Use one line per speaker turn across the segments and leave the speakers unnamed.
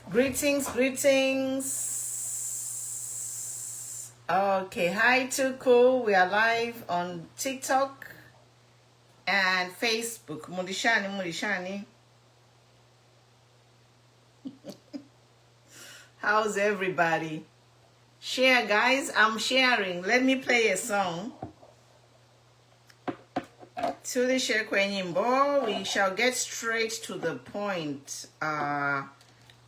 Greetings, greetings. Okay, hi Tuku. We are live on TikTok and Facebook. Mudishani. How's everybody? Share, guys. I'm sharing. Let me play a song. To the share Nyimbo, we shall get straight to the point.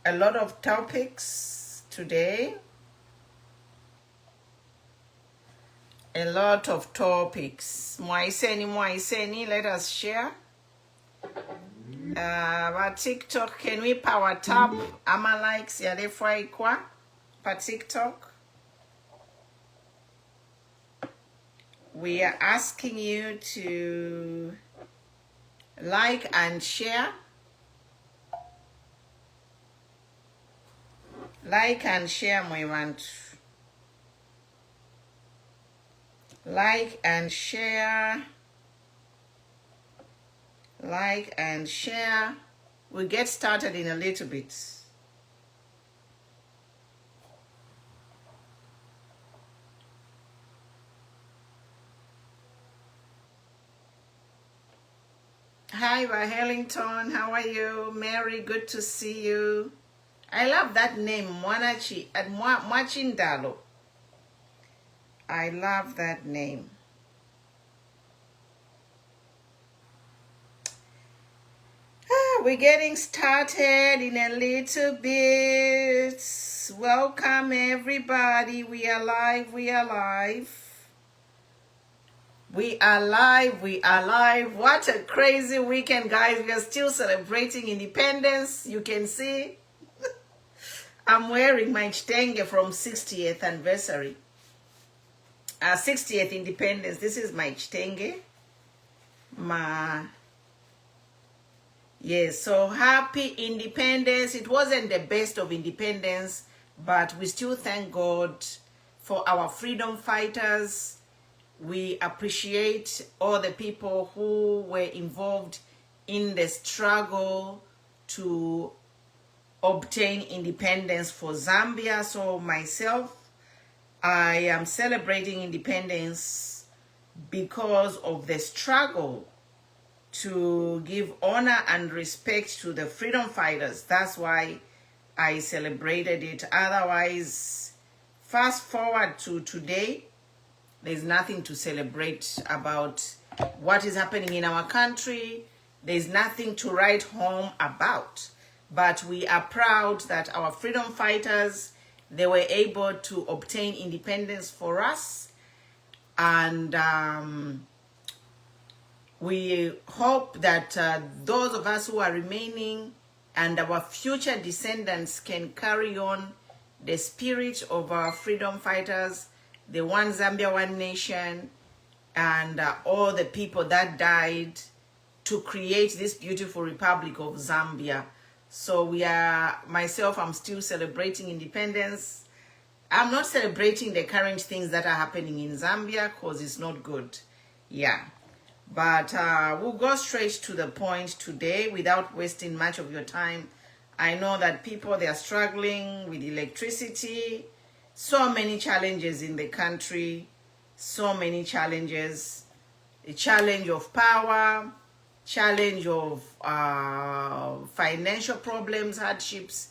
A lot of topics today. A lot of topics. Mwaiseni, let us share. About TikTok, can we power tap? Ama likes yadefwa ikwa pa TikTok. We are asking you to like and share. Like and share, my want. Like and share. Like and share. We'll get started in a little bit. Hi, Hellington. How are you? Mary, good to see you. I love that name, Mwanachi at Mwachindalo. I love that name. We're getting started in a little bit. Welcome, everybody. We are live. We are live. We are live. We are live. What a crazy weekend, guys. We are still celebrating independence. You can see. I'm wearing my Chitenge from 60th anniversary. 60th independence. This is my Chitenge. Yes, so happy independence. It wasn't the best of independence, but we still thank God for our freedom fighters. We appreciate all the people who were involved in the struggle to obtain independence for Zambia. So myself, I am celebrating independence because of the struggle to give honor and respect to the freedom fighters. That's why I celebrated it. Otherwise, fast forward to today, there's nothing to celebrate about what is happening in our country. There's nothing to write home about. But we are proud that our freedom fighters, they were able to obtain independence for us. And we hope that those of us who are remaining and our future descendants can carry on the spirit of our freedom fighters, the One Zambia, One Nation, and all the people that died to create this beautiful Republic of Zambia. So myself, I'm still celebrating independence. I'm not celebrating the current things that are happening in Zambia because it's not good. Yeah. But we'll go straight to the point today without wasting much of your time. I know that people, they are struggling with electricity. So many challenges in the country. So many challenges. The challenge of power. Challenge of financial problems, hardships.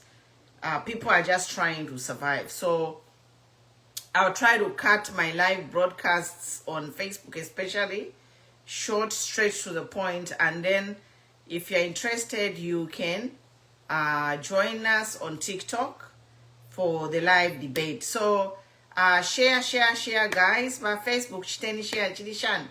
People are just trying to survive. So I'll try to cut my live broadcasts on Facebook especially short, straight to the point, and then if you're interested, you can join us on TikTok for the live debate. So share guys. My Facebook Chiteni share Chidishan.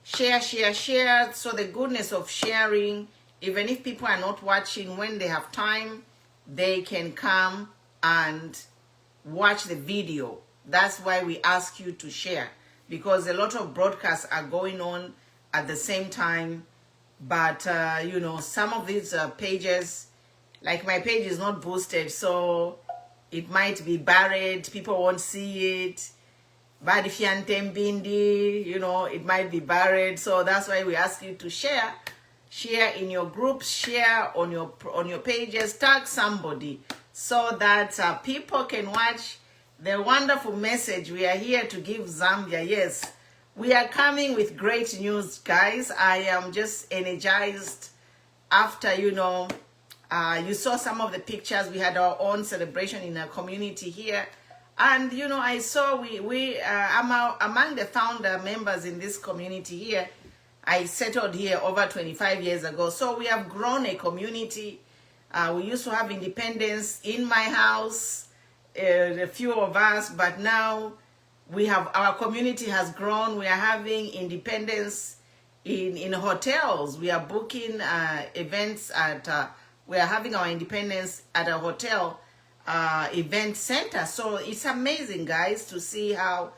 Share. So the goodness of sharing, even if people are not watching, when they have time, they can come and watch the video. That's why we ask you to share, because a lot of broadcasts are going on at the same time. But you know, some of these pages, like my page is not boosted, so it might be buried, people won't see it. But if you're on Tembindi, you know, it might be buried. So that's why we ask you to share in your groups, share on your pages, tag somebody so that people can watch the wonderful message. We are here to give Zambia. Yes, we are coming with great news, guys. I am just energized after, you know, you saw some of the pictures. We had our own celebration in our community here. And, you know, I saw I'm among the founder members in this community here. I settled here over 25 years ago. So we have grown a community. We used to have independence in my house, a few of us, but now we have, our community has grown. We are having independence in hotels. We are booking events at, we are having our independence at a hotel event center. So it's amazing, guys, to see how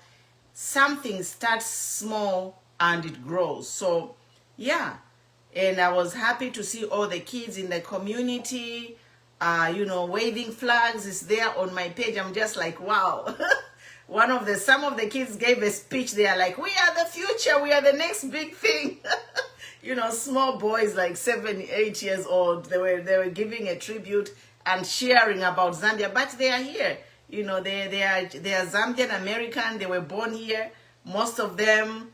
something starts small and it grows. So yeah, and I was happy to see all the kids in the community, you know, waving flags. Is there on my page. I'm just like, wow. Some of the kids gave a speech. They are like, we are the future, we are the next big thing. You know, small boys like 7, 8 years old, they were giving a tribute and sharing about Zambia, but they are here. You know, they are Zambian American. They were born here, most of them,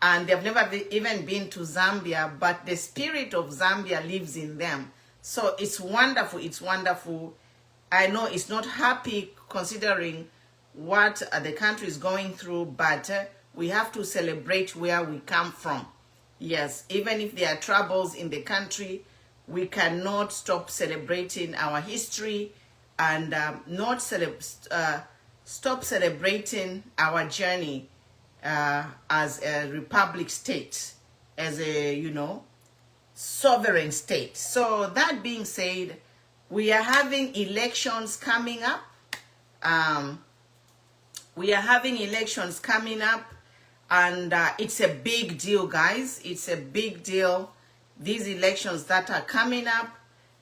and they've never even been to Zambia, but the spirit of Zambia lives in them. So it's wonderful. It's wonderful. I know it's not happy considering what the country is going through, but we have to celebrate where we come from. Yes, even if there are troubles in the country, we cannot stop celebrating our history and not stop celebrating our journey as a republic state, as a, you know, sovereign state. So that being said, we are having elections coming up. We are having elections coming up, and it's a big deal, guys. It's a big deal. These elections that are coming up,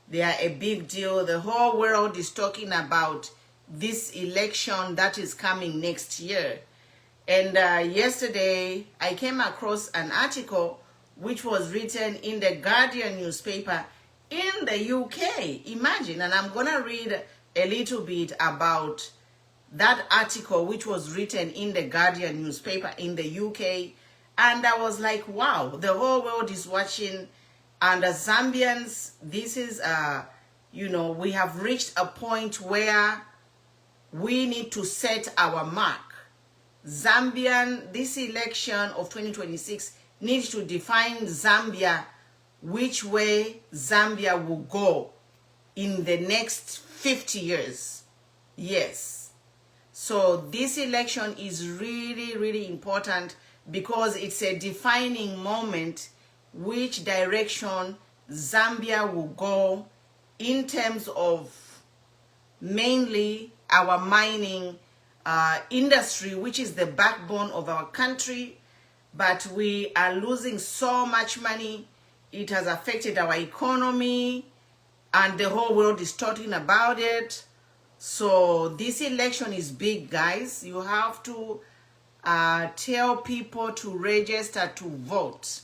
they are a big deal. The whole world is talking about this election that is coming next year. And yesterday, I came across an article which was written in the Guardian newspaper in the UK. Imagine, and I'm going to read a little bit about that article which was written in the Guardian newspaper in the UK. And I was like, wow, the whole world is watching. And as Zambians, this is, you know, we have reached a point where we need to set our mark. This election of 2026 needs to define Zambia, which way Zambia will go in the next 50 years. Yes. So this election is really, really important because it's a defining moment which direction Zambia will go in terms of mainly our mining industry, which is the backbone of our country. But we are losing so much money. It has affected our economy, and the whole world is talking about it. So this election is big, guys. You have to tell people to register to vote.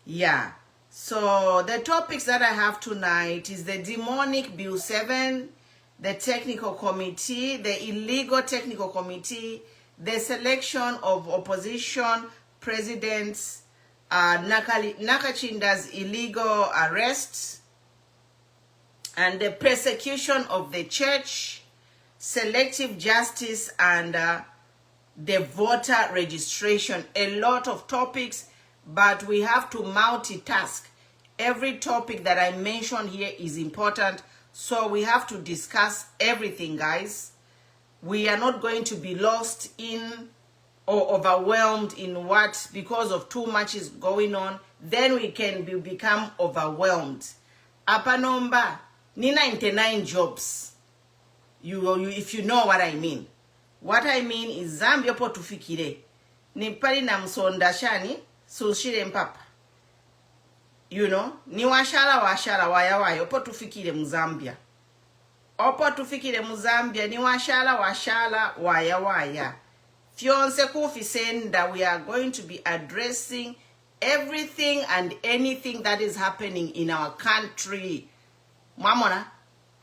Yeah. So the topics that I have tonight is the demonic Bill 7, the technical committee, the illegal technical committee, the selection of opposition presidents, Nakachinda's illegal arrests, and the persecution of the church, selective justice, and the voter registration. A lot of topics, but we have to multitask. Every topic that I mentioned here is important, so we have to discuss everything, guys. We are not going to be lost in or overwhelmed in what, because of too much is going on, then we can become overwhelmed. Apa number ni 99 jobs. If you know what I mean. What I mean is Zambia po tufikire. Ni pali na msonda shani sushire mpapa. You know, ni washala waya opo tufikire Mzambia. Opo tufikire Mzambia ni washala waya. Fionse kufisenda, we are going to be addressing everything and anything that is happening in our country. Mamona,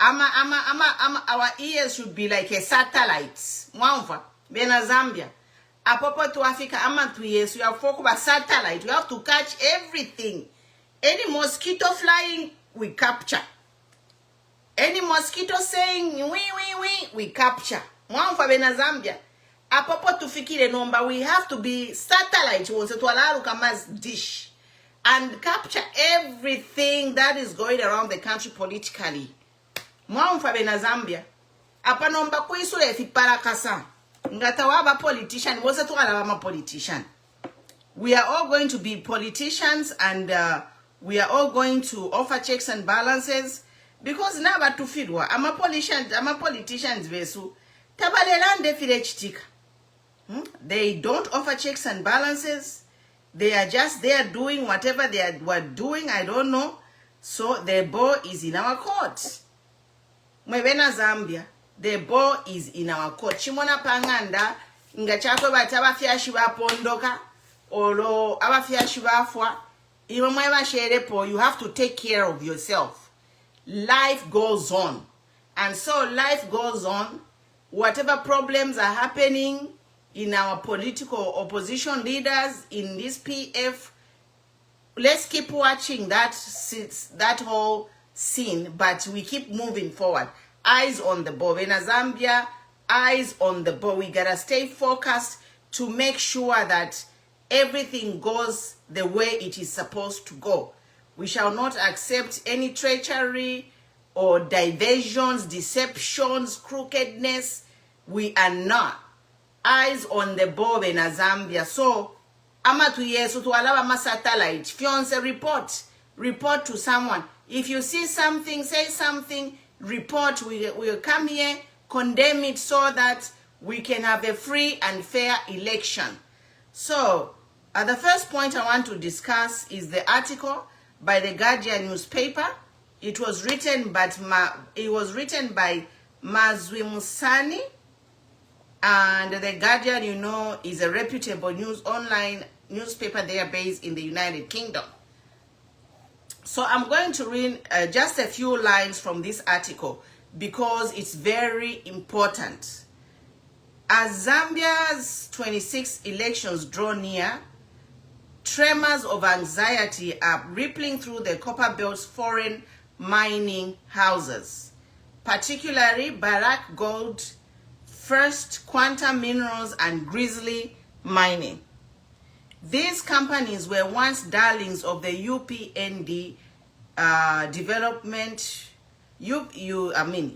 Our ears should be like a satellite. Mwamva, bena Zambia. Apopo to Africa, ama to yes, we have focused about satellite. We have to catch everything. Any mosquito flying, we capture. Any mosquito saying, we capture. Mwamva bena Zambia. Apopo to fikire number, we have to be satellite. We want to allow Kama's dish. And capture everything that is going around the country politically. Mwamfa bena Zambia. Apa nomba kuisule fi parakasa. Ngatawaba politician. Wose tuwala ma politician. We are all going to be politicians and we are all going to offer checks and balances because naba tufidwa. Ama politicians besu. Tabalelande file chitika. They don't offer checks and balances. They are just there doing whatever they were doing. I don't know. So the ball is in our court. Mwebena Zambia, the ball is in our court. Chimona panganda, ngachako bataba fiashi pondoka, olo aba fiashi bafwa. Imamweba sherepo, you have to take care of yourself. Life goes on. And so life goes on. Whatever problems are happening in our political opposition leaders in this PF, let's keep watching that whole scene, but we keep moving forward. Eyes on the ball. In Zambia, eyes on the ball. We gotta stay focused to make sure that everything goes the way it is supposed to go. We shall not accept any treachery or diversions, deceptions, crookedness. We are not. Eyes on the ball in Zambia. So, amatu yesu to allow ma satellite. Fiance report to someone. If you see something, say something, report. We'll come here, condemn it so that we can have a free and fair election. So, the first point I want to discuss is the article by the Guardian newspaper. It was written by Mazwi Musani. And the Guardian, you know, is a reputable online newspaper. They are based in the United Kingdom. So I'm going to read just a few lines from this article because it's very important. As Zambia's 26 elections draw near, tremors of anxiety are rippling through the Copper Belt's foreign mining houses, particularly Barrick Gold, First Quantum Minerals, and Grizzly Mining. These companies were once darlings of the UPND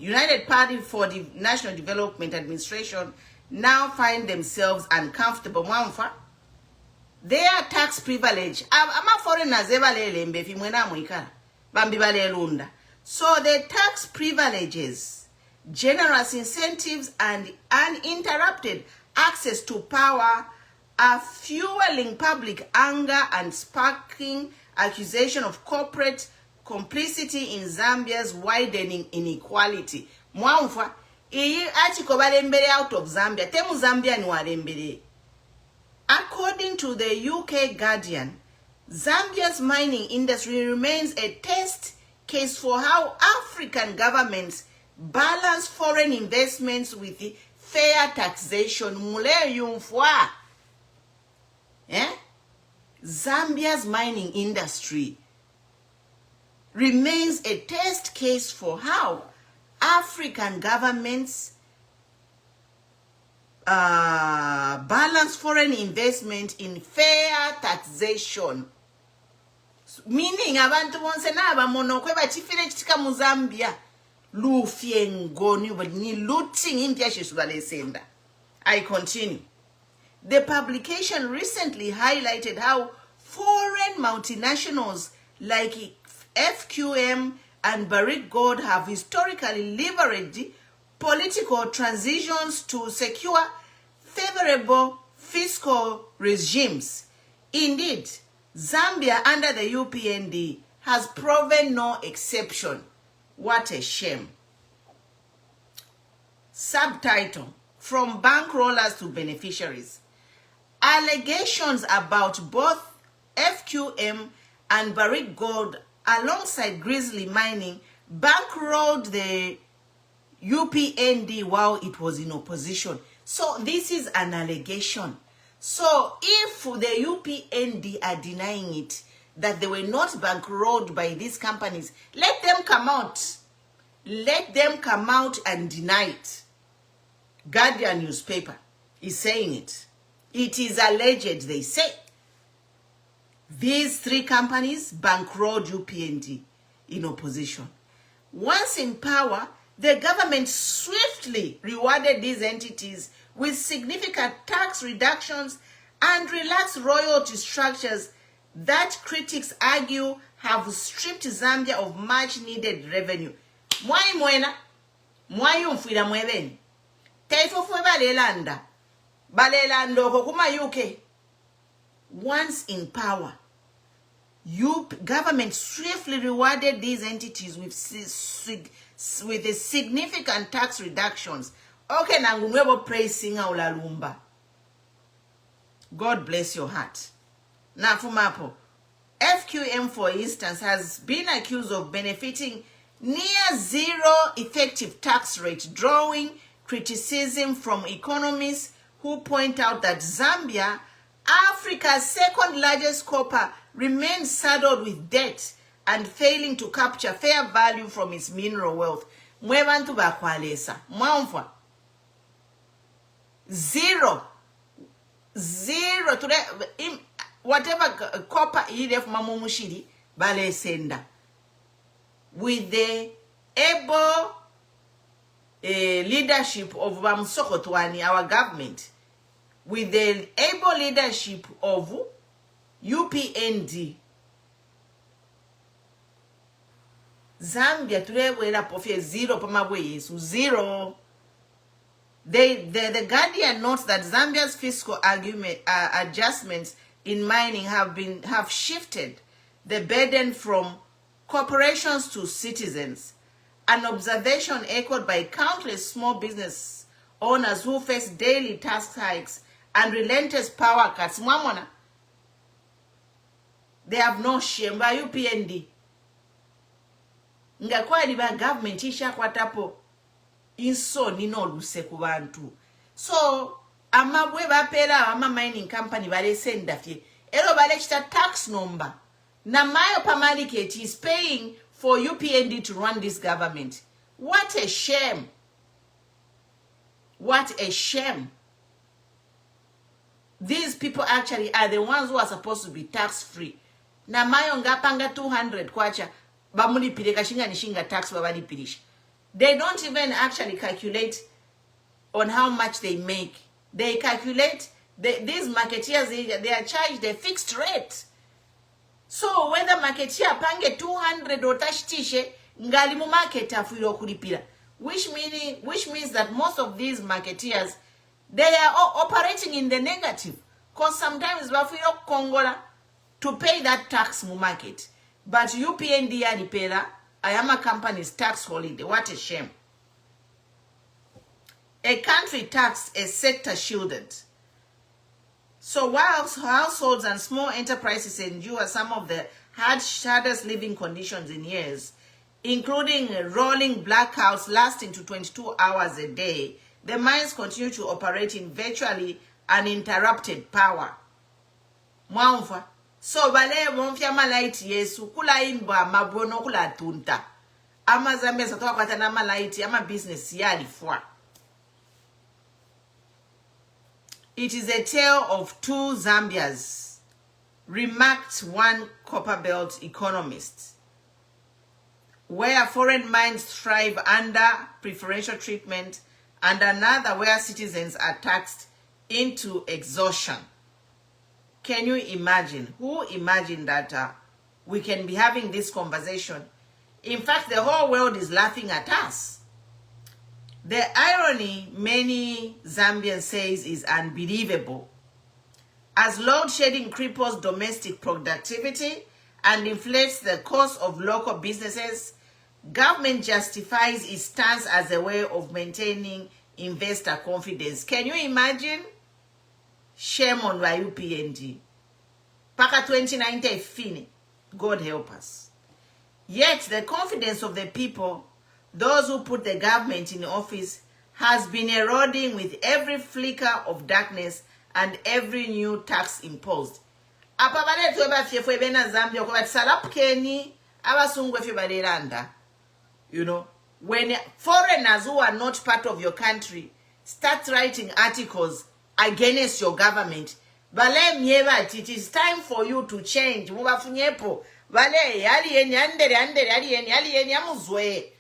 United Party for the National Development Administration, now find themselves uncomfortable. Their tax privilege. So the tax privileges, generous incentives, and uninterrupted access to power are fueling public anger and sparking accusation of corporate complicity in Zambia's widening inequality. Mwamfa, iyi article balembere out of Zambia. Temu Zambia ni walembere. According to the UK Guardian, Zambia's mining industry remains a test case for how African governments balance foreign investments with fair taxation. Mule yumfwa. Zambia's mining industry remains a test case for how African governments balance foreign investment in fair taxation. Meaning, abantu bonse naba monokwe bachifire chitika mu Zambia lufye ngoni ni looting impya shesubale senda. I continue. The publication recently highlighted how foreign multinationals like FQM and Barrick Gold have historically leveraged political transitions to secure favorable fiscal regimes. Indeed, Zambia under the UPND has proven no exception. What a shame. Subtitle: From bankrollers to beneficiaries. Allegations about both FQM and Barrick Gold alongside Grizzly Mining bankrolled the UPND while it was in opposition. So this is an allegation. So if the UPND are denying it, that they were not bankrolled by these companies, let them come out. Let them come out and deny it. Guardian newspaper is saying it. It is alleged, they say. These three companies bankrolled UPND in opposition. Once in power, the government swiftly rewarded these entities with significant tax reductions and relaxed royalty structures that critics argue have stripped Zambia of much needed revenue. Mwai mwena, mwai umfira mwebeni. Taifo fwe balelanda. Balelanda oko kuma UK. Once in power, government swiftly rewarded these entities with a significant tax reductions. Okay, nangumwebo praise singer ulalumba. God bless your heart. Now, Fumapo, FQM, for instance, has been accused of benefiting near zero effective tax rate, drawing criticism from economists who point out that Zambia, Africa's second largest copper, remains saddled with debt and failing to capture fair value from its mineral wealth. Mwebantu bakwalesa. Mwamfwa. Zero. Today, whatever copper ilef mamumushiri, bale senda. With the able leadership of Bamsokotwani, our government, with the able leadership of UPND, Zambia today we are pofie zero pamabwe zero. The Guardian notes that Zambia's fiscal adjustments in mining have shifted the burden from corporations to citizens, an observation echoed by countless small business owners who face daily tax hikes and relentless power cuts. Mwamona, they have no shame. By UPND, ngakwali ba government isha kwatapo inso nino luse kubantu. So amabwe bapela ama mining company bale senda fye elo bale chita tax number na mayo pamaliketi is paying for UPND to run this government. What a shame. What a shame. These people actually are the ones who are supposed to be tax free. Na mayo ngapanga 200 kwacha bamuli pireka shinga nishinga tax babali pirisha. They don't even actually calculate on how much they make. They calculate, these marketeers, they are charged a fixed rate. So whether marketeer pange 200 or tashitishe, ngali mu market afuyo kulipira. Which means that most of these marketeers, they are operating in the negative. Because sometimes bafuyo kongola to pay that tax mu market. But UPND alipera, Ayama company's tax holiday. What a shame. A country taxed, a sector shielded. So while households and small enterprises endure some of the hardest living conditions in years, including rolling blackouts lasting to 22 hours a day, the mines continue to operate in virtually uninterrupted power. Mwaumfa. So bale mwamfya malaiti yesu kula inba mabono kula tunta. Ama Zambia satoa kwa tana malaiti ama business yali fwa. It is a tale of two Zambias, remarked one Copperbelt economist, where foreign mines thrive under preferential treatment and another where citizens are taxed into exhaustion. Can you imagine? Who imagined that we can be having this conversation? In fact, the whole world is laughing at us. The irony, many Zambians says, is unbelievable. As load shedding cripples domestic productivity and inflates the cost of local businesses, government justifies its stance as a way of maintaining investor confidence. Can you imagine? Shame on UPND. Paka 2019 fini. God help us. Yet the confidence of the people, those who put the government in office, has been eroding with every flicker of darkness and every new tax imposed. Apa baletwe bafyefwe bena Zambia ko basalapukeni abasungu efye baleranda. You know, when foreigners who are not part of your country start writing articles against your government, bale myeba it is time for you to change. Mubafunyepo bale yali yeni andere yali yeni amuzwe.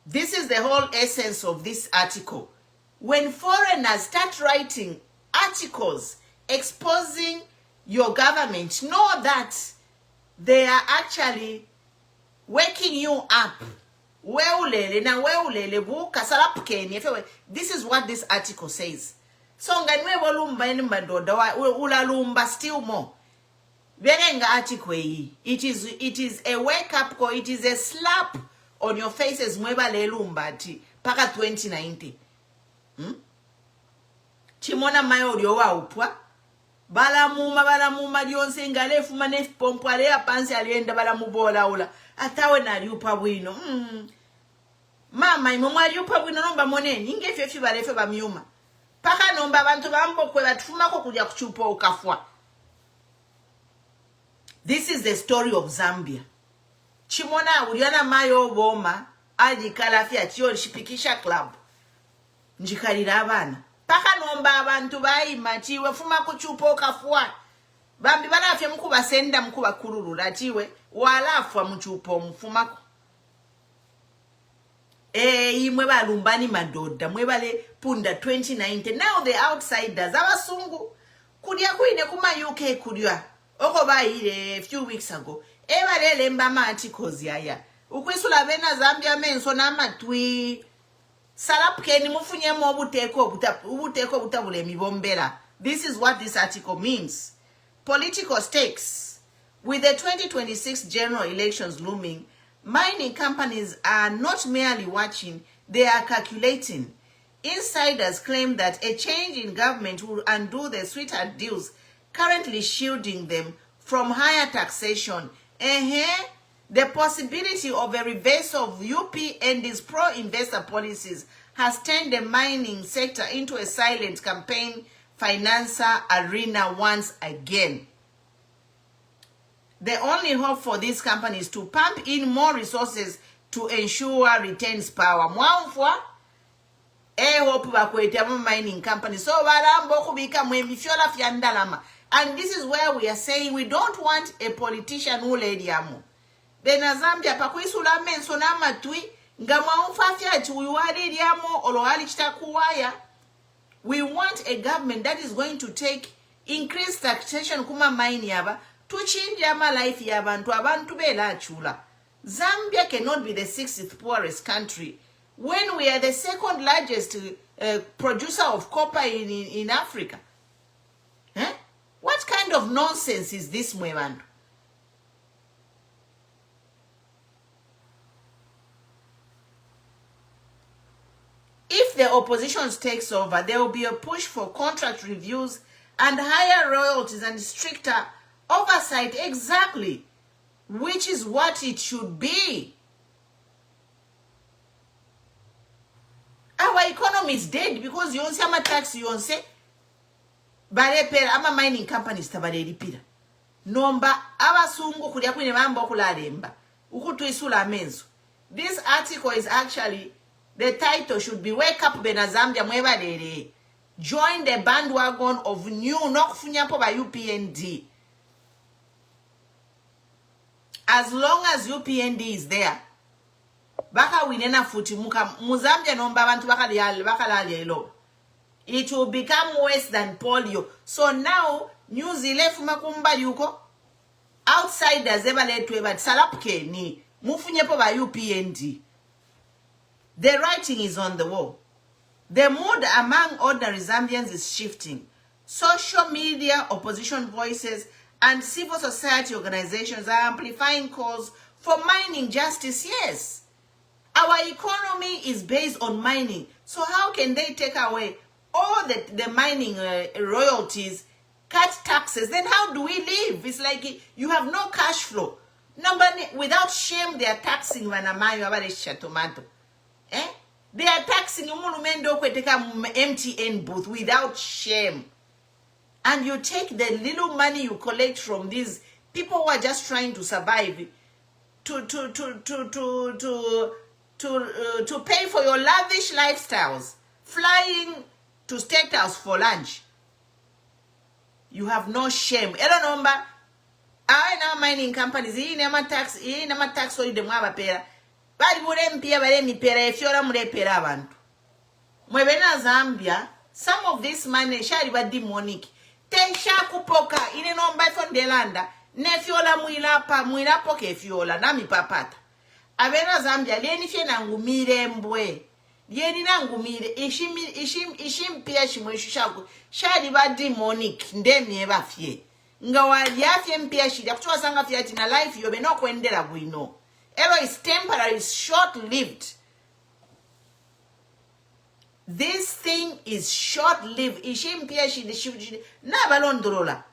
This is the whole essence of this article. When foreigners start writing articles exposing your government, know that they are actually waking you up. This is what this article says. So ulalumba still more. Article, it is a wake up call, it is a slap on your faces mweba lelumbati paka 2090. Chimona mayo liowa upwa balamuma lyonse ngalefu manefu pompo alea pansi alienda balamubola ula atawe na liupa bwino mama imomwa liupa bwino nomba moneni ingefyefi balefe bamyuma paka nomba abantu bambo kwe batufumako kuja kuchupa ukafwa. This is the story of Zambia. Chimona uliana mayo boma ajikala fya chiyo shipikisha club njikalira abana paka nomba abantu bayima chiwe fuma kuchupa okafwa bambi balafye mukuba senda mukuba kululula chiwe walafwa muchupa mfumako imwe balumbani madoda mwe bale punda 2019. Now the outsiders abasungu kudya kuine kuma UK kudya oko bayire a few weeks ago ebalele mbama articles yaya ukwisula bena Zambia menso namatwi salapukeni mufunye mo ubuteko butabule mibombera. This is what this article means. Political stakes. With the 2026 general elections looming, mining companies are not merely watching, they are calculating. Insiders claim that a change in government will undo the sweetheart deals currently shielding them from higher taxation. The possibility of a reverse of UP and its pro-investor policies has turned the mining sector into a silent campaign financer arena once again. The only hope for these companies to pump in more resources to ensure retains power. Mwaumfwa hope bakwete mining companies so barambo kubika mwemifyola fyandalama. And this is where we are saying we don't want a politician who led yamu. Bena Zambia pakwisula menso na matui nga mwaumfafya chuwali yamu olohali chitakuwaya. We want a government that is going to take increased taxation kuma mine yaba to change yama life yabantu abantu bela chula. Zambia cannot be the 6th poorest country when we are the 2nd largest producer of copper in Africa. What kind of nonsense is this, Mwebandu? If the opposition takes over, there will be a push for contract reviews and higher royalties and stricter oversight, exactly, which is what it should be. Our economy is dead because you don't see how tax you don't say. Barepera ama mining companies tabarelipira. Nomba abasungu kulia kwine mambo okulalemba. Ukutwisula menzo. This article is actually, the title should be Wake Up Bena Zambia Mwebalele. Join the bandwagon of new nokufunyapo by UPND. As long as UPND is there, baka winena futi muka Muzambia nomba abantu bakalali elo. It will become worse than polio. So now, New Zealand fumakumba yuko, outsiders ebaletwe but salapke ni mufunyepo ba UPND. The writing is on the wall. The mood among ordinary Zambians is shifting. Social media, opposition voices, and civil society organizations are amplifying calls for mining justice. Yes, our economy is based on mining. So how can they take away all the mining royalties, cut taxes? Then how do we live? It's like you have no cash flow. Nobody, without shame, they are taxing Vanamayo Abaresha tomato. Eh? They are taxing Umulumendo Kweteka MTN booth without shame. And you take the little money you collect from these people who are just trying to survive to pay for your lavish lifestyles, flying to State House for lunch. You have no shame. Elo nomba, I now mining companies, nama tax or the mwaba pera. Bali mure mpia bale mi pera, if you're mure pera abantu. Mwebena Zambia, some of this money, shari ba demonic. Tensha kupoka, ine nomba fondelanda. Nefiola muilapo ke fiola, nami papata. Abena Zambia, lieni fie nangumire mbwe. Lieni nangumire, ishim pia shimweshishaku. Shari ba demonic, ndemi eba fie. Nga wali afye mpia shida, kutuwa sanga fie atina life yobe no kwendela buino. Ever is temporary, is short-lived. This thing is short-lived. Ishim pia shida, na balondorola.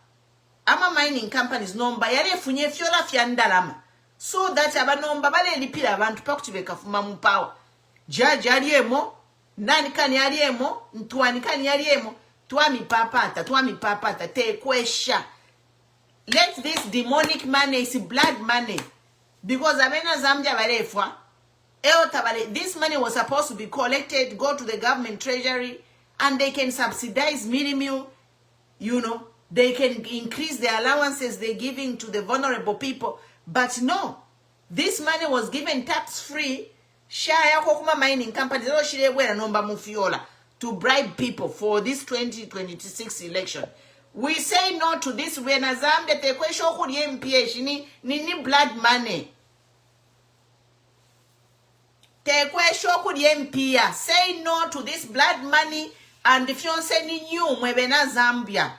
Ama mining companies nomba yale funye fiola fiandalama so that abanomba bale lipira abantu pakutibeka fuma mupawa jaji aliemo nani kani aliemo ntuani kani aliemo tuami papata te kwesha. Let this demonic money is blood money because abena Zambia balefwa this money was supposed to be collected, go to the government treasury, and they can subsidize minimum, you know. They can increase the allowances they're giving to the vulnerable people. But no, this money was given tax-free. Shaya kokuma mining companies to bribe people for this 2026 election. We say no to this. When Zambia te kwesho kuri MPH ni blood money. Te kwesho kuri MPA. Say no to this blood money, and if you say ni new mwebena Zambia.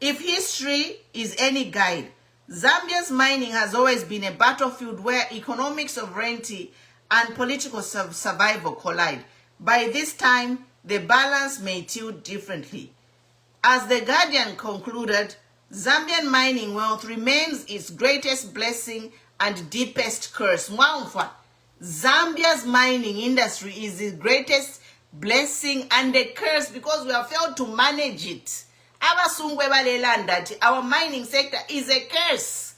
If history is any guide, Zambia's mining has always been a battlefield where economic sovereignty and political survival collide. By this time, the balance may tilt differently. As The Guardian concluded, Zambian mining wealth remains its greatest blessing and deepest curse. Zambia's mining industry is the greatest blessing and a curse because we have failed to manage it. Our mining sector is a curse.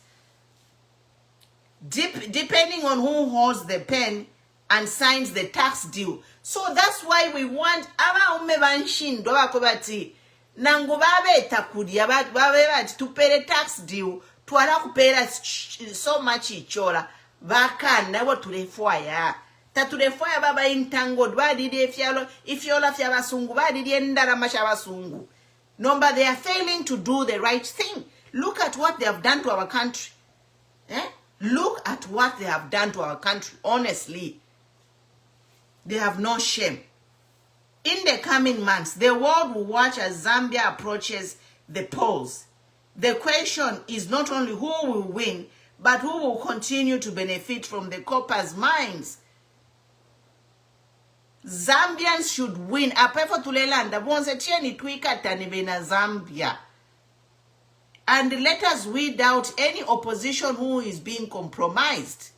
Depending on who holds the pen and signs the tax deal. So that's why we want our umebanshindo bakobati nangubabe takudia babe to pay the tax deal twala kupera so much ichola bakana bo tulefoya tatulefoya baba intango badide ifyola fya basungu badide ndara masha basungu. No, but they are failing to do the right thing. Look at what they have done to our country. Look at what they have done to our country. Honestly, they have no shame. In the coming months, the world will watch as Zambia approaches the polls. The question is not only who will win, but who will continue to benefit from the copper's mines. Zambians should win. Apefa tulelanda bonse tieni twika tanibena Zambia. And let us weed out any opposition who is being compromised.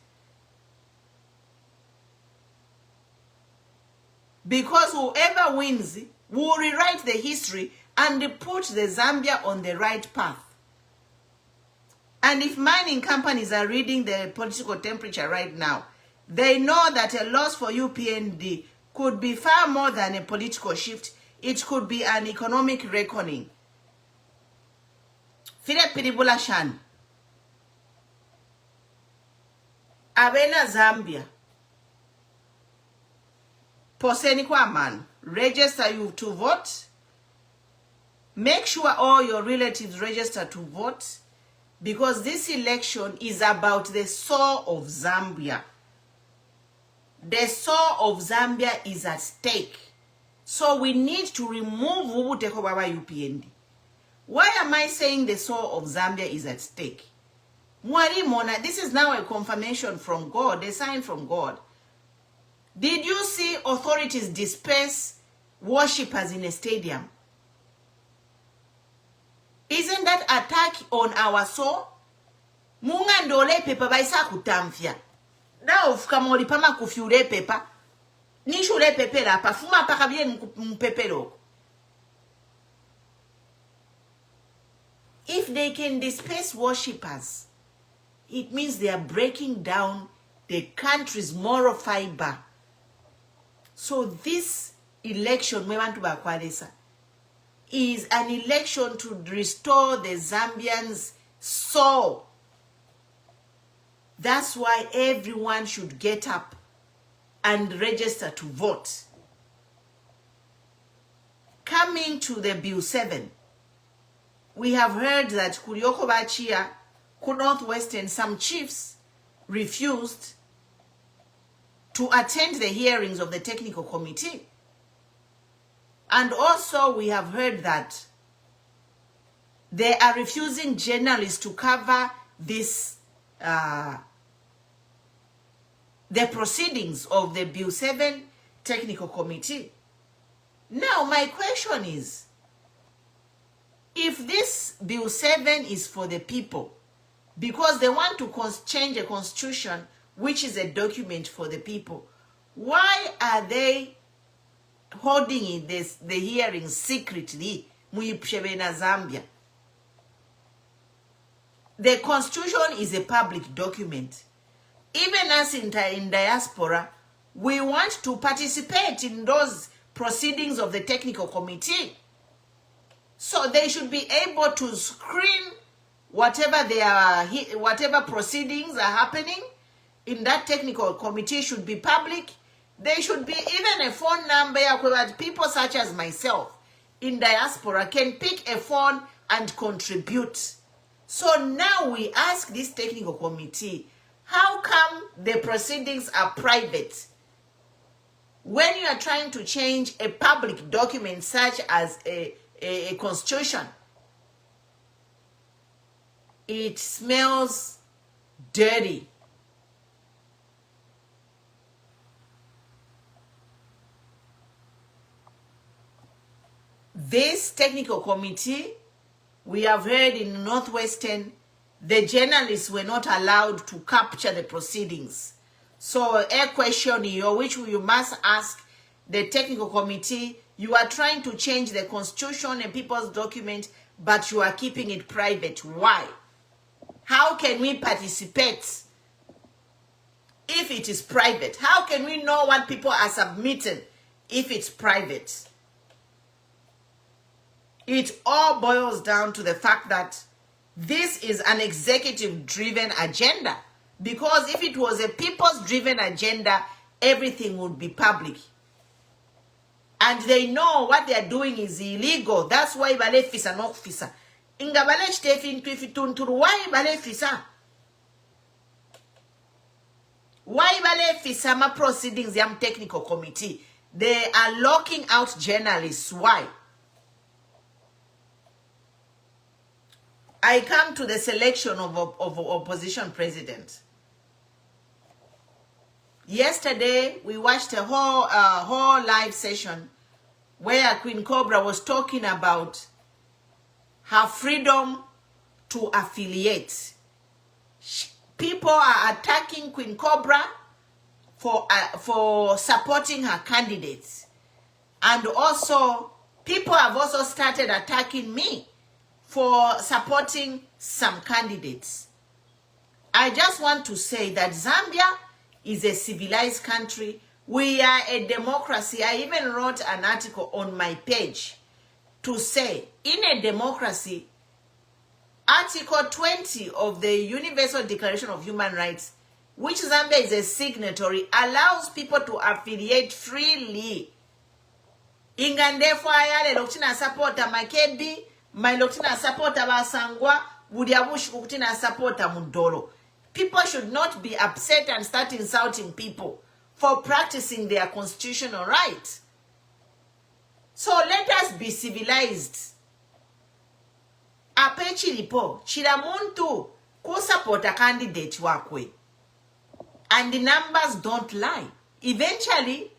Because whoever wins will rewrite the history and put the Zambia on the right path. And if mining companies are reading the political temperature right now, they know that a loss for UPND could be far more than a political shift. It could be an economic reckoning. Philip Piribulashan. Abena Zambia. Poseni kwa man. Register you to vote. Make sure all your relatives register to vote. Because this election is about the soul of Zambia. The soul of Zambia is at stake. So we need to remove Ubuteko Baba UPND. Why am I saying the soul of Zambia is at stake? Mwari Mona, this is now a confirmation from God, a sign from God. Did you see authorities disperse worshippers in a stadium? Isn't that attack on our soul? Munga ndole pepa baisa kutamfia. Na ofukama olipama kufyure pepa. Nishure pepe la pa. Fuma pa kabie mpepe lo. If they can disperse worshippers, it means they are breaking down the country's moral fiber. So this election, is an election to restore the Zambians' soul. That's why everyone should get up and register to vote. Coming to the Bill 7, we have heard that Kuryoko Bachia, Northwestern, some chiefs refused to attend the hearings of the technical committee. And also we have heard that they are refusing journalists to cover this, the proceedings of the Bill 7 technical committee. Now my question is, if this Bill 7 is for the people, because they want to change a constitution, which is a document for the people, why are they holding the hearings secretly? Zambia. The constitution is a public document. Even us in diaspora, we want to participate in those proceedings of the technical committee. So they should be able to screen whatever proceedings are happening in that technical committee should be public. There should be even a phone number where people such as myself in diaspora can pick a phone and contribute. So now we ask this technical committee, how come the proceedings are private when you are trying to change a public document such as a constitution? It smells dirty. This technical committee, we have heard in Northwestern, the journalists were not allowed to capture the proceedings. So a question here, which you must ask the technical committee, you are trying to change the constitution and people's document, but you are keeping it private. Why? How can we participate if it is private? How can we know what people are submitting if it's private? It all boils down to the fact that this is an executive-driven agenda. Because if it was a people's-driven agenda, everything would be public. And they know what they are doing is illegal. That's why bale fisa no fisa. Inga bale chitefi nturu why bale fisa? Why bale fisa ma proceedings yam technical committee? They are locking out journalists. Why? I come to the selection of opposition president. Yesterday, we watched a whole live session where Queen Cobra was talking about her freedom to affiliate. People are attacking Queen Cobra for supporting her candidates. And also, people have also started attacking me for supporting some candidates. I just want to say that Zambia is a civilized country. We are a democracy. I even wrote an article on my page to say, in a democracy, Article 20 of the Universal Declaration of Human Rights, which Zambia is a signatory, allows people to affiliate freely. Ingandefo ayale loktina supporta Makebi, my loktina supporta Basangwa, Budiabush kukutina supporta Mundolo. People should not be upset and start insulting people for practicing their constitutional right. So let us be civilized. Ape chilipo, chilamuntu, ku support a candidate wakwe. And the numbers don't lie. Eventually,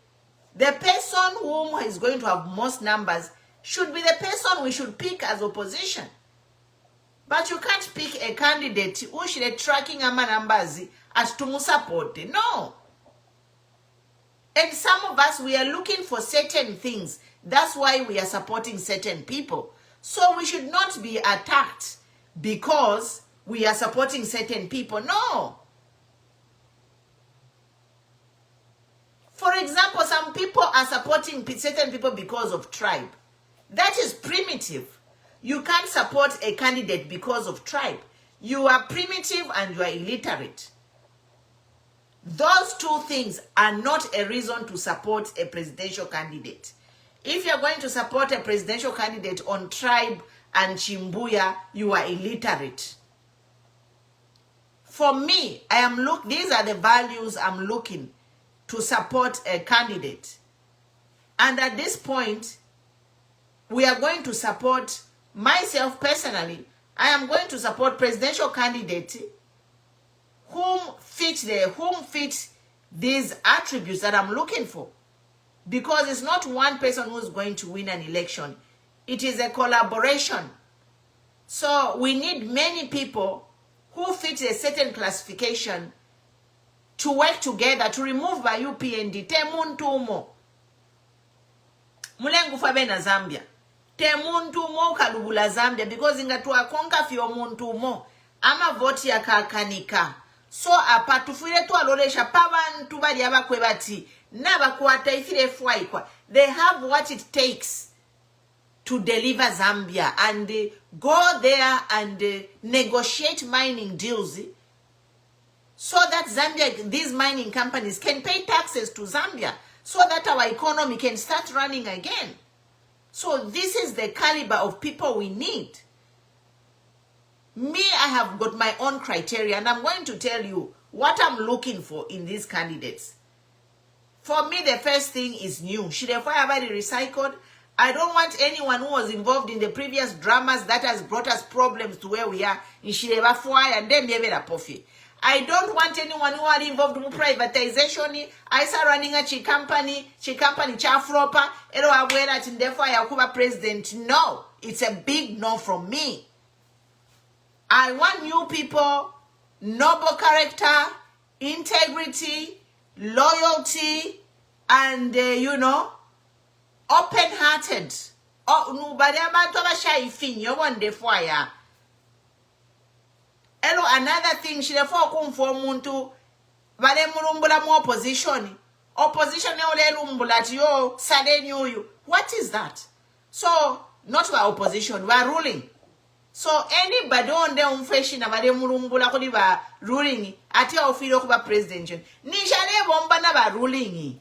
the person whom is going to have most numbers should be the person we should pick as opposition. But you can't pick a candidate who should tracking ama numbers as to support. No. And some of us, we are looking for certain things. That's why we are supporting certain people. So we should not be attacked because we are supporting certain people. No. For example, some people are supporting certain people because of tribe. That is primitive. You can't support a candidate because of tribe. You are primitive and you are illiterate. Those two things are not a reason to support a presidential candidate. If you're going to support a presidential candidate on tribe and Chimbuya, you are illiterate. For me, these are the values I'm looking to support a candidate. And at this point, we are going to support, myself personally, I am going to support presidential candidate whom fit these attributes that I'm looking for. Because it's not one person who's going to win an election. It is a collaboration. So we need many people who fit a certain classification to work together to remove by UPND. Temuntumo. Mulengu fabe na Zambia. Temuntumo kalubula Zambia because ingatuwa konka fio muntumo. Ama voti ya kakanika. So apatufuire tu alolesha pabantu bali abakwe bati nabakwata ifire fwaikwa. They have what it takes to deliver Zambia and go there and negotiate mining deals so that Zambia, these mining companies can pay taxes to Zambia so that our economy can start running again. So this is the caliber of people we need. Me, I have got my own criteria and I'm going to tell you what I'm looking for in these candidates. For me, the first thing is new. Should the fire be recycled? I don't want anyone who was involved in the previous dramas that has brought us problems to where we are in Shireva Fire and then maybe a Puffy. I don't want anyone who are involved in privatization. I start running a company chafropa, ero aware in the fire Kuba president. No, it's a big no from me. I want new people, noble character, integrity, loyalty, and open-hearted. Oh, nobody about to shy fin. You want the fire. Hello, another thing. She the for come for muntu. Vale mulumbula mo opposition. Opposition ole lumbula yo sade you. What is that? So not we opposition. We are ruling. So anybody on the unfresh na vale mulumbula kodi ba ruling. Ati ofiro kuba president. Ni shale bomba na ba ruling.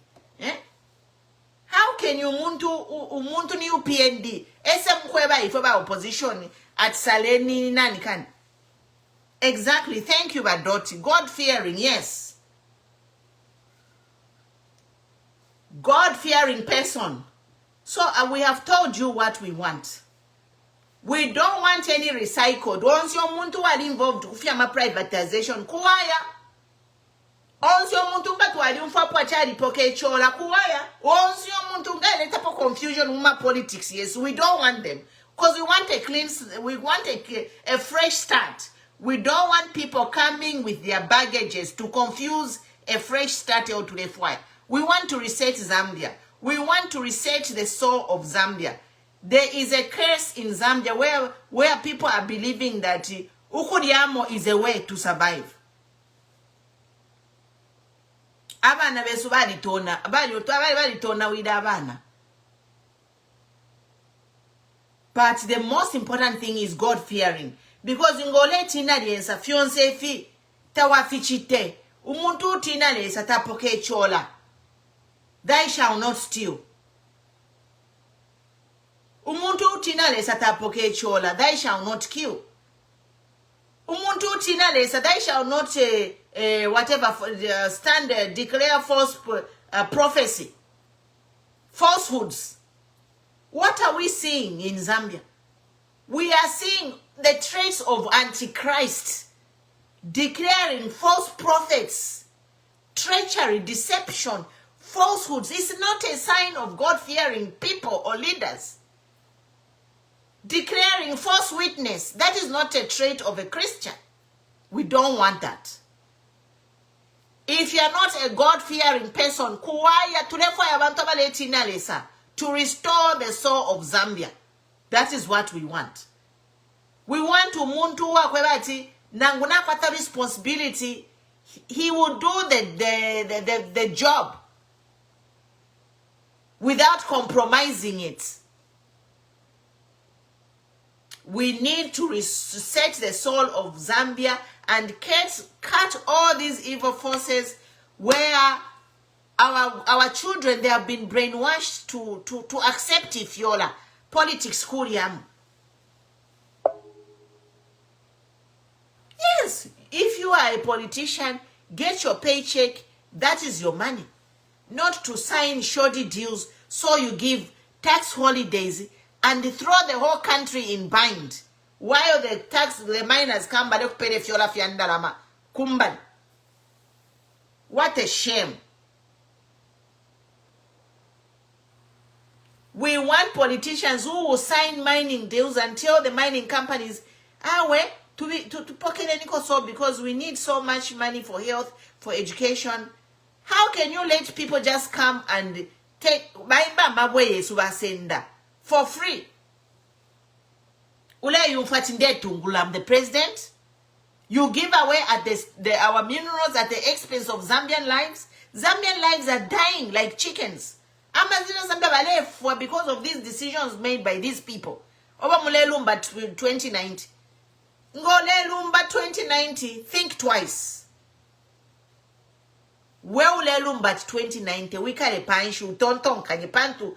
How can you umuntu ni UPND? Ese mkweba ifo ba opposition at saleni nani kan? Exactly. Thank you, Badoti. God-fearing, yes. God-fearing person. So we have told you what we want. We don't want any recycled. Once your muntu are involved with privatization, kuwaya. Once your muntu wali mfapwa chali poke chola kuwaya. Once your muntu let up confusion with politics. Yes, we don't want them because we want we want a fresh start. We don't want people coming with their baggages to confuse a fresh start or to the fire. We want to reset Zambia. We want to reset the soul of Zambia. There is a curse in Zambia where people are believing that Ukuriamo is a way to survive. Abana besu balitona, balitona with abana. But the most important thing is God-fearing. Because ngole tina liensa fiance fi tawafichite umuntu tina lesa tapoke chola. Thou shall not steal. Umuntu tina lesa tapoke chola. Thou shall not kill. Umuntu tina lesa thou shall not declare false prophecy, falsehoods. What are we seeing in Zambia? We are seeing the traits of Antichrist, declaring false prophets, treachery, deception, falsehoods. It's not a sign of God-fearing people or leaders. declaring false witness. That is not a trait of a Christian. We don't want that. If you are not a God-fearing person, to restore the soul of Zambia. That is what we want. We want to muntu wakwebati nanguna kwata responsibility. He will do the job without compromising it. We need to reset the soul of Zambia and cut all these evil forces where our children, they have been brainwashed to accept Ifyola politics kuriam. Yes, if you are a politician, get your paycheck, that is your money. Not to sign shoddy deals so you give tax holidays and throw the whole country in bind. While the miners come back to pay the Fiola Fiandalama. Kumban. What a shame. We want politicians who will sign mining deals and tell the mining companies, to pocket any cost because we need so much money for health, for education. How can you let people just come and take for free? The president, you give away at our minerals at the expense of Zambian lives. Zambian lives are dying like chickens. Because of these decisions made by these people. Over Mulelumba 2090. Ngolelumba 2090, think twice. Weulelumba 2090, wikale panshu, tonton kanyipantu,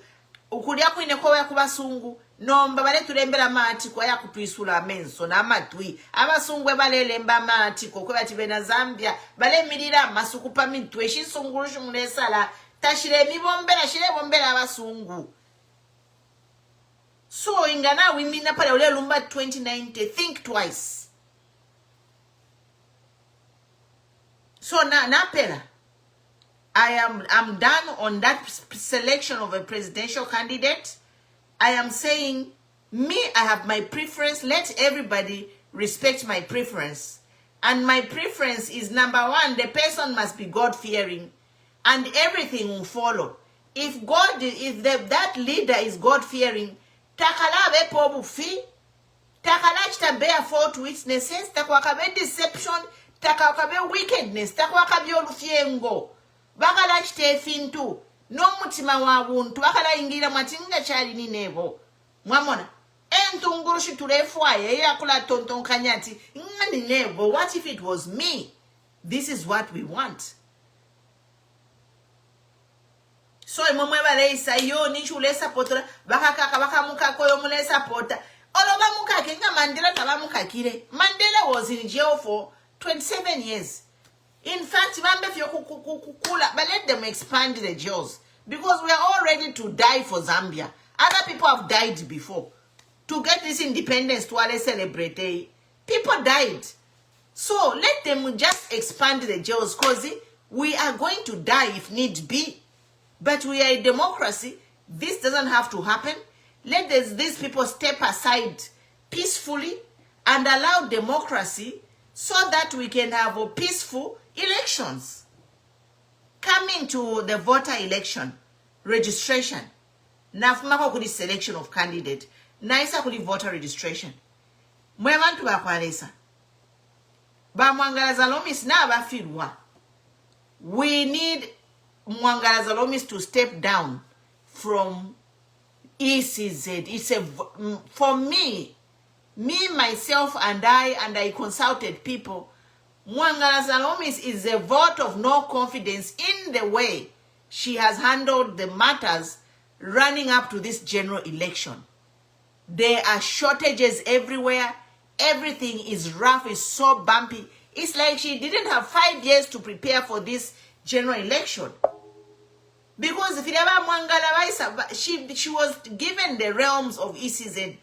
ukulia kwine kwa ya kubasungu, nomba bale tulembera mati kwa ya kutuisula menso na matui, abasungwe bale lemba mati kwa bati bena Zambia, bale milira masukupa mitwe, shisungurushu mnesala, tashire mibombera, shire bombera abasungu. So ingana wimina pale ule lumba 2090, think twice. So napela, I'm done on that selection of a presidential candidate. I am saying, me, I have my preference. Let everybody respect my preference. And my preference is number one, the person must be God-fearing, and everything will follow. If that leader is God-fearing, takala be pobufi, takala chita bear false witnesses, takwakabe deception, takawakabe wickedness, takwakabe olufiengo, bakala chite fintu, no mutima wa buntu, bakala ingira matinga chali ni nebo. Mwamona, entungurushi tulefwaye, yakula tonton kanyati, ngani nebo, what if it was me? This is what we want. So imomwe baleisa yo nishu le supporter baka muka koyo mule supporter oloba muka kenga Mandela taba muka kire. Mandela was in jail for 27 years. In fact, bambe fyo kukula, but let them expand the jails because we are all ready to die for Zambia. Other people have died before to get this independence to all celebrate. People died. So let them just expand the jails because we are going to die if need be. But we are a democracy. This doesn't have to happen. Let these people step aside peacefully and allow democracy so that we can have a peaceful elections. Coming to the voter election, registration. Nafumako kuli selection of candidate. Naisa kuli voter registration. Mwemantu bakwalesa. Ba Mwangalaza Lomis na bafirwa. We need Mwangalaza Lomis to step down from ECZ. It's for me, myself, and I consulted people. Mwangalaza Lomis is a vote of no confidence in the way she has handled the matters running up to this general election. There are shortages everywhere. Everything is rough, is so bumpy. It's like she didn't have 5 years to prepare for this general election. Because if she was given the realms of ECZ,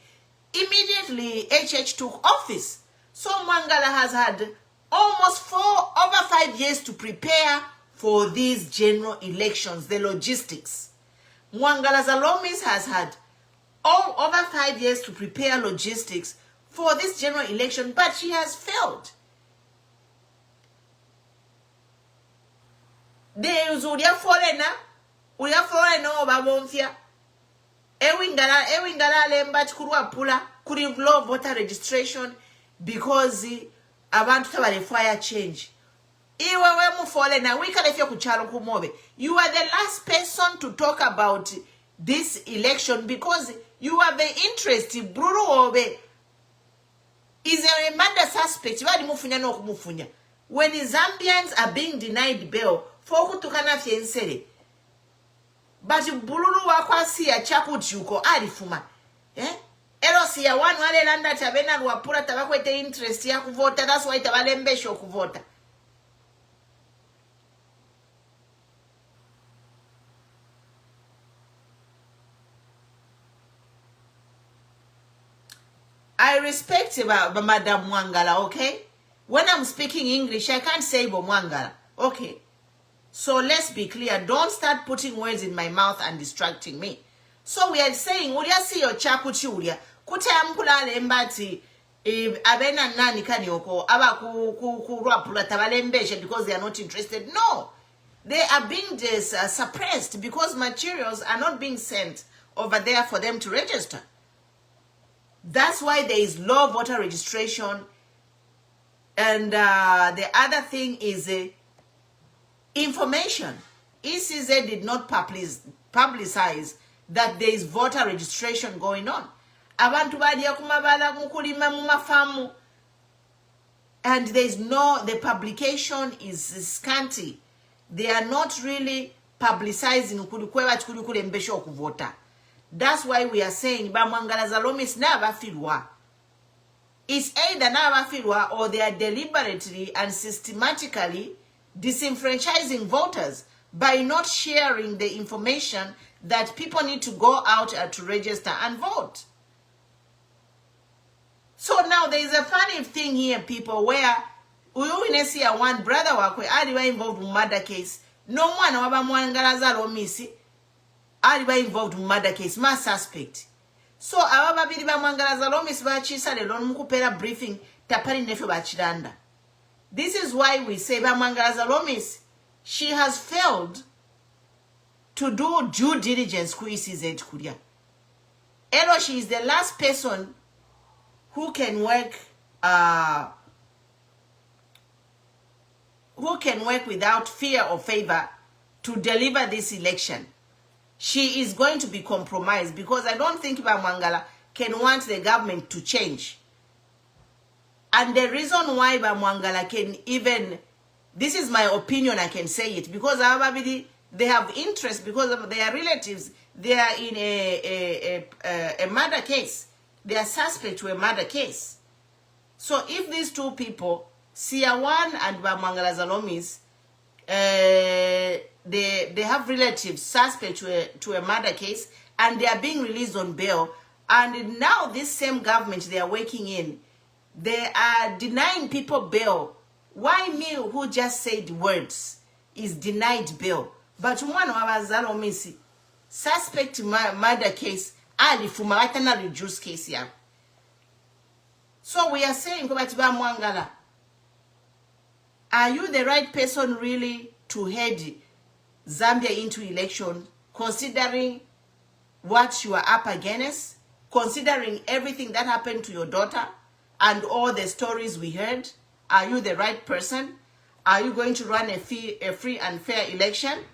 immediately HH took office. So Mwangala has had almost over 5 years to prepare for these general elections, the logistics. Mwangalaza Lomis has had all over 5 years to prepare logistics for this general election, but she has failed. There is ulia foreigner oba bonfia. Ewingala lemba chikurwa pula kuri law voter registration because abantu tabale fire change. Iwe we mu foreigner wikalefya kuchalo kumobe. You are the last person to talk about this election because you have the interest. Bruru obe is a murder suspect. When the Zambians are being denied bail, for to kana fiensere. But bululu wakwasi ya chakuchuko alifuma. Ero siya wanu wale landa tabena luwapura tabakwete interest ya kuvota. That's why tabalembesho kuvota. I respect Madam Mwangala, okay? When I'm speaking English, I can't say Mwangala, okay? So let's be clear. Don't start putting words in my mouth and distracting me. So we are saying, Ulia si yo chakuchi ulia. Kute amkulale embati, abena nani kanyoko, aba kurwa pula tabalembeshe because they are not interested. No. They are being suppressed because materials are not being sent over there for them to register. That's why there is low voter registration. And the other thing is information. ECZ did not publicize that there is voter registration going on. Abantu badia kumabala mukulima mumafamu. And the publication is scanty. They are not really publicizing ukuli mbesho kuvota. That's why we are saying Bamwangala Zalomis never filwa. It's either never filwa or they are deliberately and systematically disenfranchising voters by not sharing the information that people need to go out to register and vote. So now there is a funny thing here, people, where we see one brother wakwe aliwa involved in murder case. No one wa Bamwangala Zalomisi aliba involved in murder case, ma suspect. So ababiri Bamwangala Zalomisi bachisa lelo mukupera briefing tapari nefe bachiranda. This is why we say Bamwangala Zalomisi, she has failed to do due diligence ku ECZ kuria. Elo, she is the last person who can work without fear or favor to deliver this election. She is going to be compromised because I don't think Bamwangala can want the government to change. And the reason why Bamwangala can even, this is my opinion, I can say it, because they have interest because of their relatives. They are in a murder case. They are suspect to a murder case. So if these two people, Siawan and Bamwangala Zalomis, they have relatives suspect to a murder case and they are being released on bail, and now this same government they are working in, they are denying people bail. Why me who just said words is denied bail? But one of our Zalomisi suspect murder case ali fumaratana reduce case here. So we are saying, Mwangala, are you the right person really to head Zambia into election, considering what you are up against, considering everything that happened to your daughter and all the stories we heard? Are you the right person? Are you going to run a free and fair election?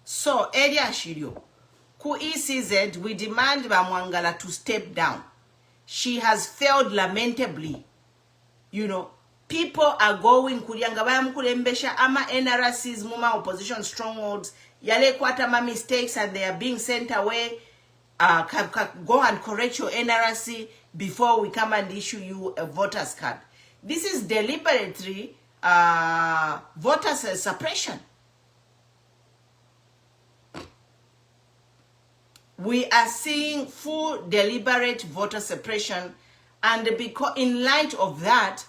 So, Elia Shirio, ku ECZ, we demand Bamwangala to step down. She has failed lamentably. You know, people are going kuriangabaya mkulembesha ama NRCs muma opposition strongholds yale kwata ma mistakes and they are being sent away. Go and correct your NRC before we come and issue you a voter's card. This is deliberately voter suppression. We are seeing full deliberate voter suppression, and because in light of that,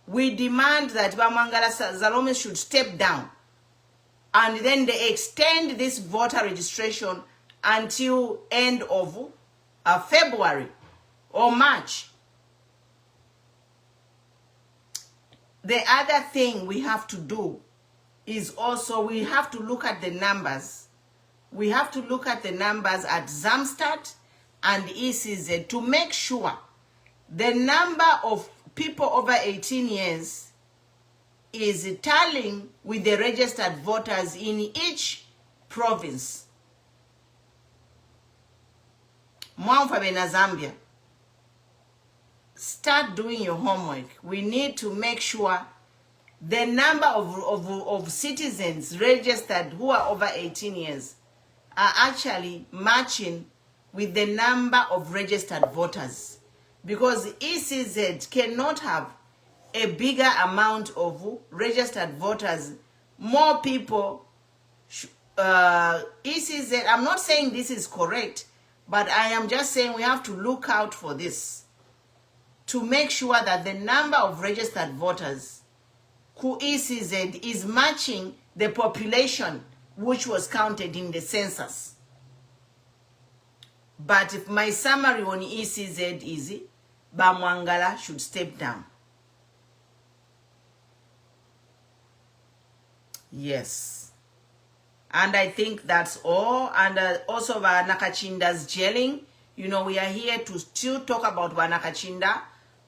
we demand that Bamwangala Zalomis should step down and then they extend this voter registration until end of February or March. The other thing we have to do is also we have to look at the numbers. We have to look at the numbers at Zamstat and ECZ to make sure the number of people over 18 years is tallying with the registered voters in each province. Mwamfabe na Zambia, start doing your homework. We need to make sure the number of citizens registered who are over 18 years are actually matching with the number of registered voters. Because ECZ cannot have a bigger amount of registered voters, more people. ECZ, I'm not saying this is correct, but I am just saying we have to look out for this to make sure that the number of registered voters who ECZ is matching the population which was counted in the census. But if my summary on ECZ is Bamwangala should step down. Yes. And I think that's all. And also Nakachinda's jailing. You know, we are here to still talk about Nakachinda.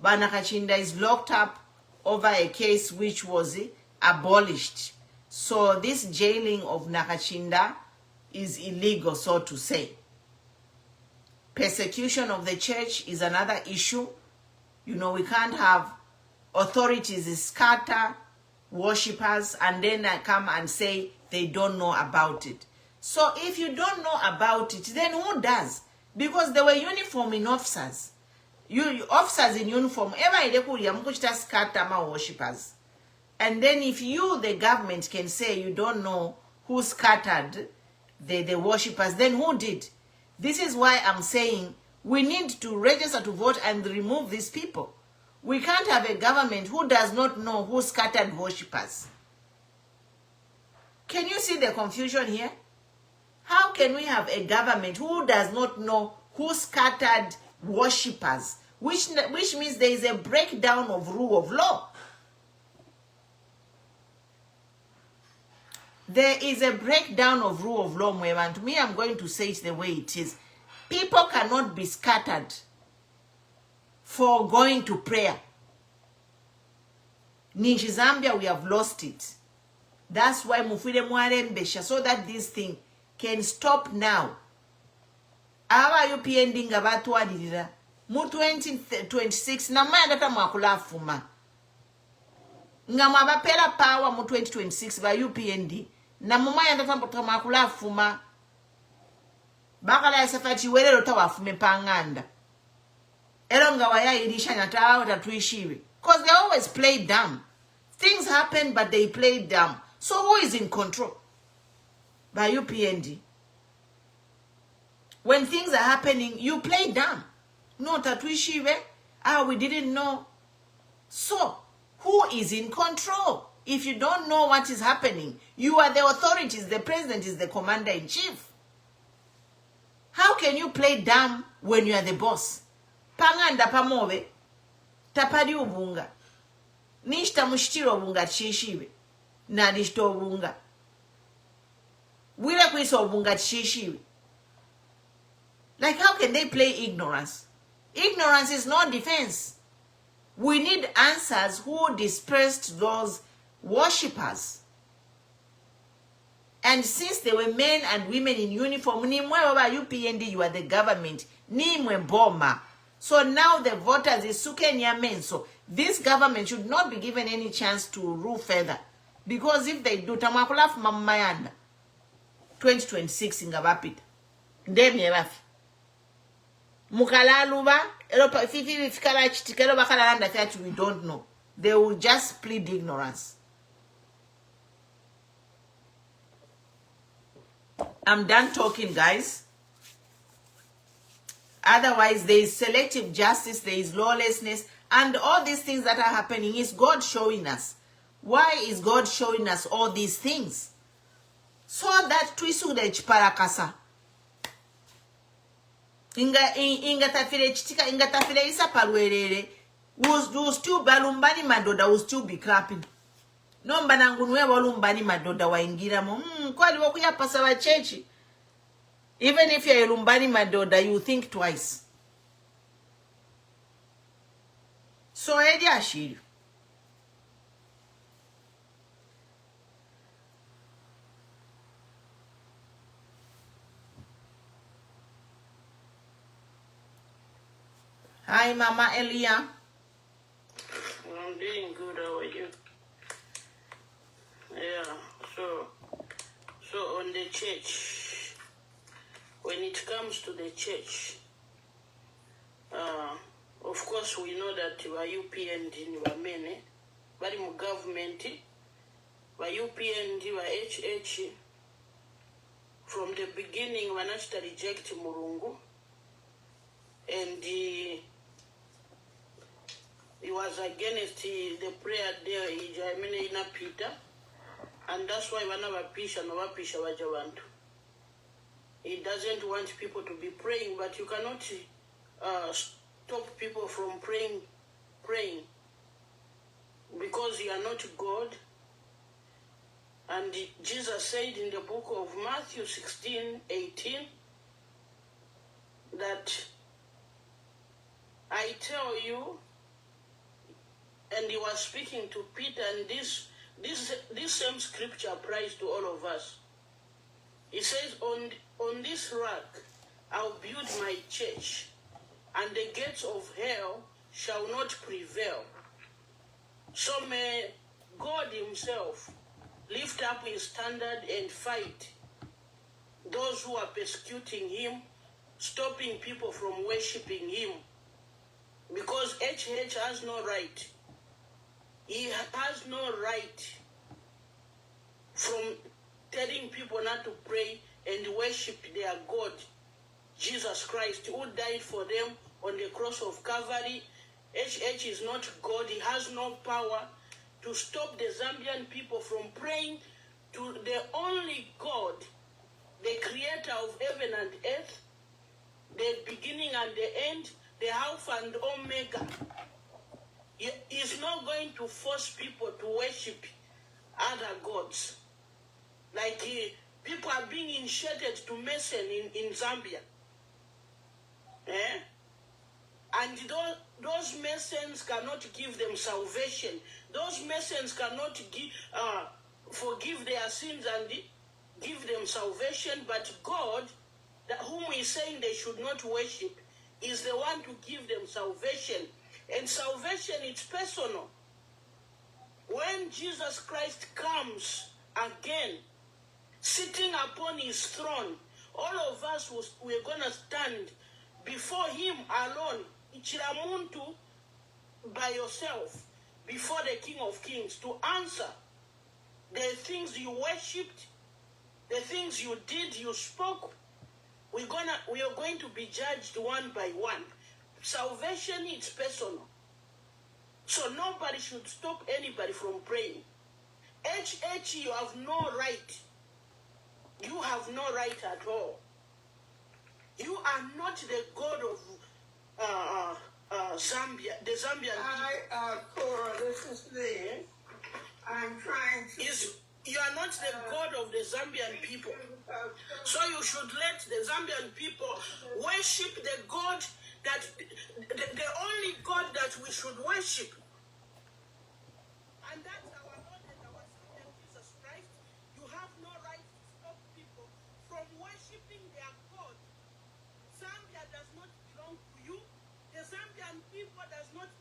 Nakachinda is locked up over a case which was abolished. So this jailing of Nakachinda is illegal, so to say. Persecution of the church is another issue. You know, we can't have authorities scatter worshippers and then come and say they don't know about it. So if you don't know about it, then who does? Because there were uniforming officers. Officers in uniform, scatter my worshippers. And then if you, the government, can say you don't know who scattered the worshippers, then who did? This is why I'm saying we need to register to vote and remove these people. We can't have a government who does not know who scattered worshippers. Can you see the confusion here? How can we have a government who does not know who scattered worshippers? Which means there is a breakdown of rule of law. There is a breakdown of rule of law, and to me, I'm going to say it the way it is. People cannot be scattered for going to prayer. Ninchi Zambia, we have lost it. That's why Mufile Mwarembesha, so that this thing can stop now. Aba UPND nga batwalirira mu 2026 na maya data mwakula fuma. Nga mwabapela power mu 2026 ba UPND na mumaya data mwakula fuma. Bakala ya safati welelo tawafume panganda. Elo nga waya ilisha nyatao tatuishiwe. Because they always play dumb. Things happen but they play dumb. So who is in control? By UPND. When things are happening, you play dumb. No, tatuishiwe. We didn't know. So, who is in control? If you don't know what is happening, you are the authorities. The president is the commander-in-chief. How can you play dumb when you are the boss? Panganda pamove, tapadi ubunga. Nishta mushtiro ubunga chishiwe. Na nishto ubunga. Wila kuiso ubunga chishiwe. Like, how can they play ignorance? Ignorance is not defense. We need answers who dispersed those worshippers. And since they were men and women in uniform, UPND, you are the government. Boma. So now the voters is Sukenya men. So this government should not be given any chance to rule further. Because if they do, Tamakulaf Mamayanda 2026 in Gabapit. Ndemi rafi. Mukalaluba, we don't know. They will just plead ignorance. I'm done talking, guys. Otherwise, there is selective justice, there is lawlessness, and all these things that are happening is God showing us. Why is God showing us all these things? so that tuisude chiparakasa inga tafile chitika inga tafile isa palwerere will still balumbani madoda will still be clapping nomba nangunwe walumbani madoda waingira mo kwali wakuyapasa wa chechi. Even if you're lumbani madoda, you think twice. So edi ashiri. Hi, Mama Elia.
I'm doing good. How are you? Yeah. So on the church, when it comes to the church, of course we know that we UPND in Wamene, but in government, we UPND, we HH, from the beginning, we not reject Murungu, and he was against the prayer there, in Peter, and that's why wanawapisha wajawantu. He doesn't want people to be praying, but you cannot stop people from praying, because you are not God. And Jesus said in the book of Matthew 16:18 that I tell you, and he was speaking to Peter, and this same scripture applies to all of us. He says, on this rock I'll build my church, and the gates of hell shall not prevail. So may God himself lift up his standard and fight those who are persecuting him, stopping people from worshiping him. Because HH has no right. He has no right from telling people not to pray and worship their God, Jesus Christ, who died for them on the cross of Calvary. HH is not God. He has no power to stop the Zambian people from praying to the only God, the creator of heaven and earth, the beginning and the end, the Alpha and Omega. He is not going to force people to worship other gods. Like people are being initiated to Mason in Zambia. And those Masons cannot give them salvation. Those Masons cannot forgive their sins and give them salvation. But God, whom he's saying they should not worship, is the one to give them salvation. And salvation is personal. When Jesus Christ comes again, sitting upon his throne, all of us, we're going to stand before him alone, Ichiramuntu, by yourself, before the King of Kings, to answer the things you worshipped, the things you did, you spoke. We are going to be judged one by one. Salvation is personal. So nobody should stop anybody from praying. HH, you have no right. You have no right at all. You are not the God of Zambia, the Zambian people.
Cora, this is Lee. I'm trying to...
You are not the God of the Zambian people. So you should let the Zambian people worship the God that, the only God that we should worship. And that's our Lord and our Savior Jesus Christ. You have no right to stop people from worshiping their God. Zambia does not belong to you. The Zambian people does not